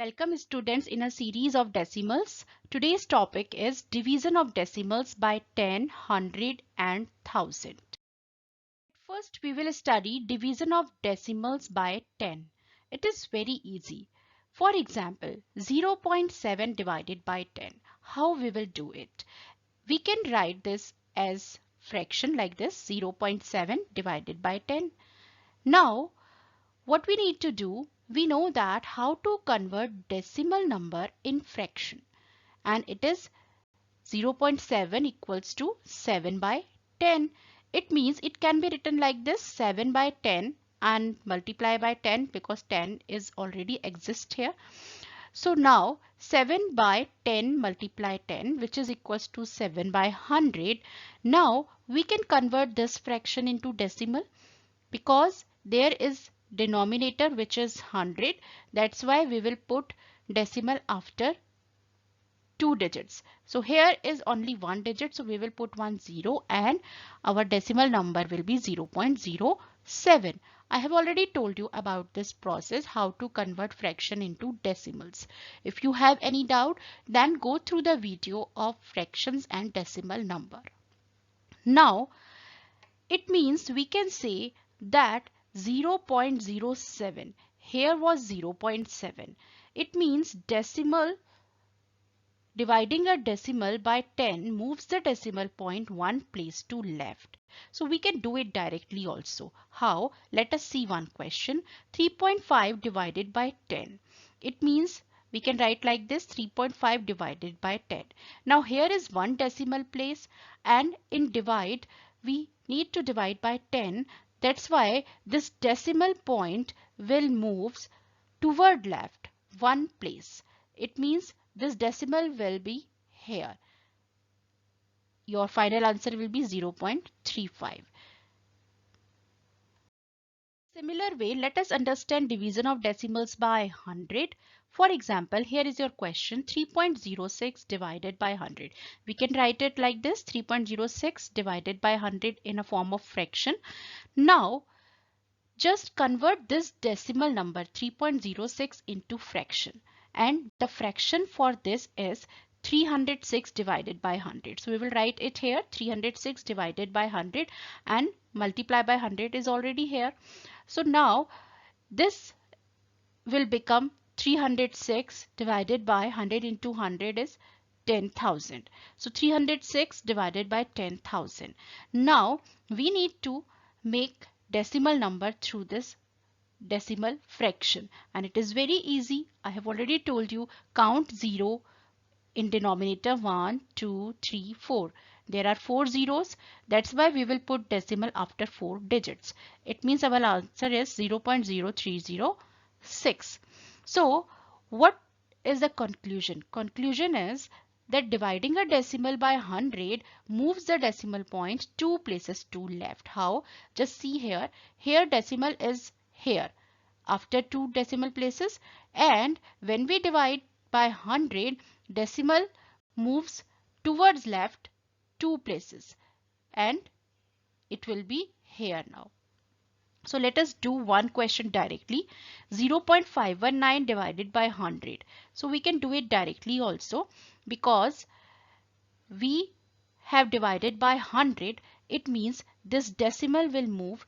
Welcome students in a series of decimals. Today's topic is division of decimals by 10, 100 and 1000. First we will study division of decimals by 10. It is very easy. For example, 0.7 divided by 10. How we will do it? We can write this as fraction like this, 0.7 divided by 10. Now what we need to do, we know that how to convert decimal number in fraction, and it is 0.7 equals to 7 by 10. It means it can be written like this, 7 by 10 and multiply by 10 because 10 is already exist here. So now 7 by 10 multiply 10, which is equals to 7 by 100. Now we can convert this fraction into decimal because there is denominator which is 100. That's why we will put decimal after two digits. So here is only one digit, so we will put 10 and our decimal number will be 0.07. I have already told you about this process, how to convert fraction into decimals. If you have any doubt, then go through the video of fractions and decimal number. Now it means we can say that 0.07 here was 0.7. It means decimal dividing a decimal by 10 moves the decimal point one place to left. So we can do it directly also. How? Let us see one question. 3.5 divided by 10. It means we can write like this, 3.5 divided by 10. Now here is one decimal place and in divide we need to divide by 10. That's why this decimal point will moves toward left one place. It means this decimal will be here. Your final answer will be 0.35. Similar way, let us understand division of decimals by 100. For example, here is your question, 3.06 divided by 100. We can write it like this, 3.06 divided by 100 in a form of fraction. Now just convert this decimal number 3.06 into fraction, and the fraction for this is 306 divided by 100. So we will write it here, 306 divided by 100 and multiply by 100 is already here. So now this will become 306 divided by 100 into 100 is 10,000. So 306 divided by 10,000. Now we need to make decimal number through this decimal fraction, and it is very easy. I have already told you, count 0 in denominator 1, 2, 3, 4. There are 4 zeros. That's why we will put decimal after 4 digits. It means our answer is 0.0306. So what is the conclusion? Conclusion is that dividing a decimal by 100 moves the decimal point two places to left. How? Just see here. Here decimal is here after two decimal places, and when we divide by 100, decimal moves towards left two places and it will be here now. So let us do one question directly. 0.519 divided by 100. So we can do it directly also because we have divided by 100. It means this decimal will move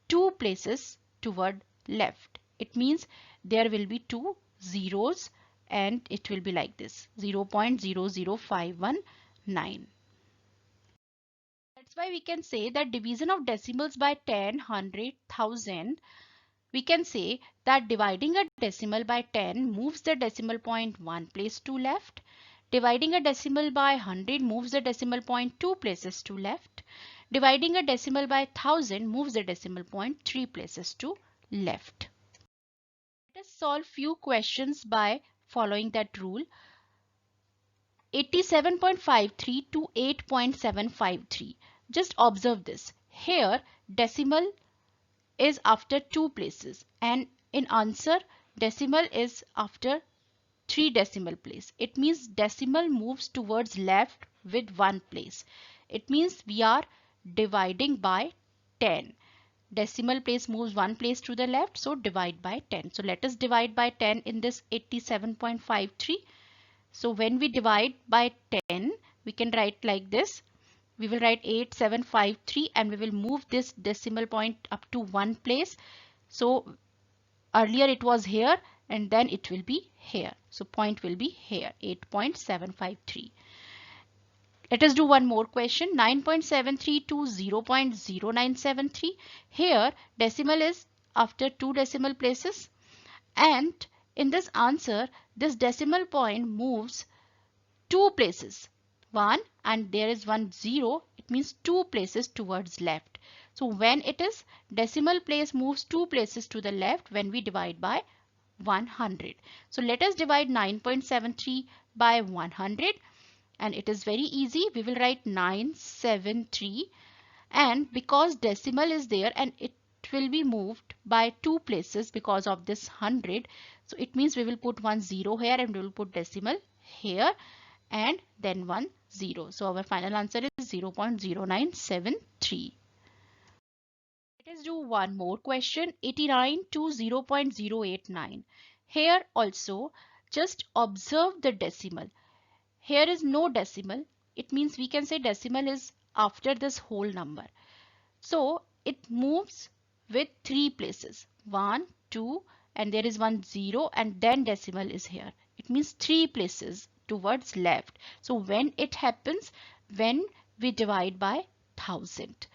two places toward left. It means there will be two zeros and it will be like this, 0.00519. That's why we can say that division of decimals by 10, 100, 1000. We can say that dividing a decimal by 10 moves the decimal point one place to left. Dividing a decimal by 100 moves the decimal point two places to left. Dividing a decimal by 1000 moves the decimal point three places to left. Let us solve few questions by following that rule. 87.53 to 8.753. Just observe this. Here decimal is after two places and in answer decimal is after three decimal place. It means decimal moves towards left with one place. It means we are dividing by 10. decimal place moves one place to the left, so divide by 10. So let us divide by 10 in this 87.53. So when we divide by 10, we can write like this. We will write 8753 and we will move this decimal point up to one place. So earlier it was here and then it will be here. So point will be here, 8.753. Let us do one more question. 9.73 to 0.0973. Here decimal is after two decimal places, and in this answer this decimal point moves two places, one, and there is one zero. It means two places towards left. So when it is decimal place moves two places to the left when we divide by 100. So let us divide 9.73 by 100, and it is very easy. We will write 973, and because decimal is there and it will be moved by two places because of this 100, so it means we will put one zero here and we will put decimal here and then one zero. So our final answer is 0.0973. Let us do one more question. 89 to 0.089. Here also just observe the decimal. Here is no decimal. It means we can say decimal is after this whole number. So it moves with three places. 1, 2, and there is one 0 and then decimal is here. It means three places towards left. So when it happens, when we divide by 1000.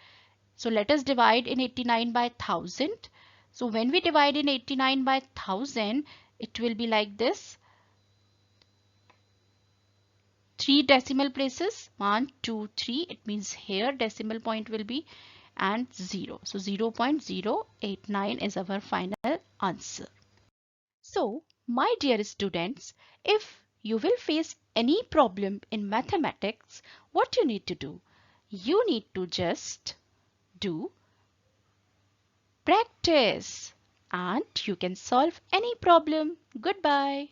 So let us divide in 89 by 1000. So when we divide in 89 by 1000, it will be like this. Three decimal places, 1, 2, 3. It means here decimal point will be and 0. So 0.089 is our final answer. So my dear students, if you will face any problem in mathematics, what you need to do? You need to just do practice and you can solve any problem. Goodbye.